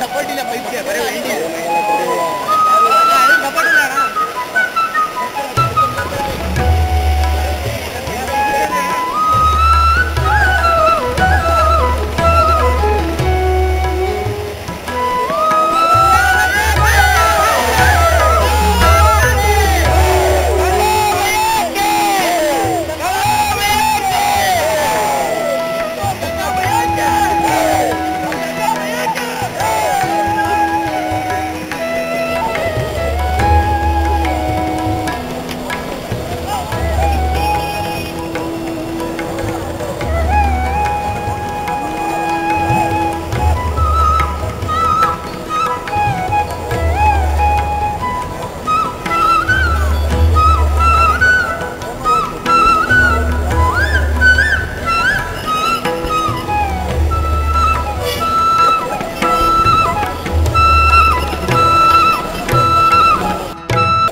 Support ಇಲ್ಲ ಪೈಸೆ ಬರೀ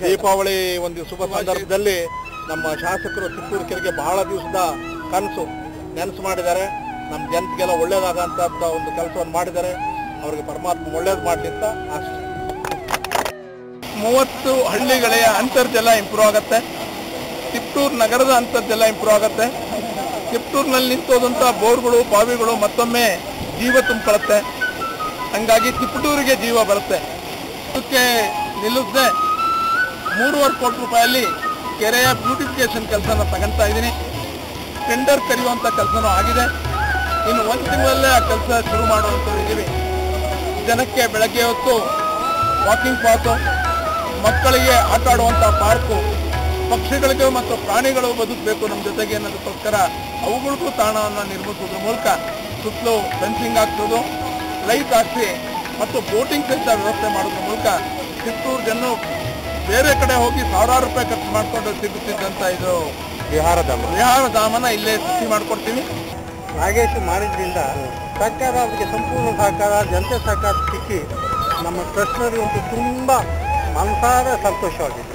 ದೀಪಾವಳಿ ಒಂದು ಶುಭ ಸಂದರ್ಭದಲ್ಲಿ ನಮ್ಮ ಶಾಸಕರು ತಿಪ್ಪೂರು ಕೆರೆಗೆ ಬಹಳ ದಿವಸದ ಕನಸು ನೆನಸು ಮಾಡಿದ್ದಾರೆ. ನಮ್ಮ ಜನತೆಗೆಲ್ಲ ಒಳ್ಳೇದಾಗಂತ ಒಂದು ಕೆಲಸವನ್ನು ಮಾಡಿದ್ದಾರೆ. ಅವರಿಗೆ ಪರಮಾತ್ಮ ಒಳ್ಳೇದು ಮಾಡಲಿ ಅಂತ ಆಶೆ. 30 ಹಳ್ಳಿಗಳ ಅಂತರ್ಜಲ ಇಂಪ್ರೂವ್ ಆಗುತ್ತೆ. ತಿಪ್ಪೂರು ನಗರದ ಅಂತರ್ಜಲ ಇಂಪ್ರೂವ್ ಆಗುತ್ತೆ. ತಿಪ್ಪೂರಿನಲ್ಲಿ ನಿಂತೋದಂಥ ಬೋರ್ಗಳು ಬಾವಿಗಳು ಮತ್ತೊಮ್ಮೆ ಜೀವ ತುಂಬಿಕೊಳ್ಳುತ್ತೆ. ಹಂಗಾಗಿ ತಿಪ್ಪಟೂರಿಗೆ ಜೀವ ಬರುತ್ತೆ. ಅದಕ್ಕೆ ನಿಲ್ಲಿಸದೆ 3.5 ಕೋಟಿ ರೂಪಾಯಲ್ಲಿ ಕೆರೆಯ ಬ್ಯೂಟಿಫಿಕೇಶನ್ ಕೆಲಸನ ತಗೊಳ್ತಾ ಇದ್ದೀನಿ. ಟೆಂಡರ್ ಕರೆಯುವಂಥ ಕೆಲಸನೂ ಆಗಿದೆ. ಇನ್ನು 1 ತಿಂಗಳಲ್ಲೇ ಆ ಕೆಲಸ ಶುರು ಮಾಡುವಂಥದ್ದು ಇದ್ದೀವಿ. ಜನಕ್ಕೆ ಬೆಳಗ್ಗೆ ಹೊತ್ತು ವಾಕಿಂಗ್ ಪಾತು, ಮಕ್ಕಳಿಗೆ ಆಟ ಆಡುವಂಥ ಪಾರ್ಕು, ಪಕ್ಷಿಗಳಿಗೂ ಮತ್ತು ಪ್ರಾಣಿಗಳು ಬದುಕಬೇಕು ನಮ್ಮ ಜೊತೆಗೆ ಅನ್ನೋದಕ್ಕೋಸ್ಕರ ಅವುಗಳಿಗೂ ತಾಣವನ್ನು ನಿರ್ಮಿಸೋದ್ರ ಮೂಲಕ ಸುತ್ತಲೂ ಫೆನ್ಸಿಂಗ್ ಹಾಕ್ಸೋದು, ಲೈಟ್ ಹಾಕಿಸಿ ಮತ್ತು ಬೋಟಿಂಗ್ ಸಹಿತ ವ್ಯವಸ್ಥೆ ಮಾಡೋದ್ರ ಮೂಲಕ ತಿಪ್ಪೂರು ಜನ ಬೇರೆ ಕಡೆ ಹೋಗಿ ಸಾವಿರಾರು ರೂಪಾಯಿ ಖರ್ಚು ಮಾಡಿಕೊಂಡು ಸಿಗುತ್ತಿದ್ದಂಥ ಇದು ವಿಹಾರಧಾಮನ ಇಲ್ಲೇ ಸೃಷ್ಟಿ ಮಾಡಿಕೊಡ್ತೀವಿ. ನಾಗೇಶ್ ಮಾಡಿದ್ರಿಂದ ಸರ್ಕಾರ ಅವರಿಗೆ ಸಂಪೂರ್ಣ ಸಹಕಾರ, ಜನತೆ ಸಹಕಾರ ಸಿಕ್ಕಿ ನಮ್ಮ ಟ್ರಸ್ಟ್ನವರಿಗೆ ಒಂದು ತುಂಬ ಮನಸಾರ ಸಂತೋಷವಾಗಿದೆ.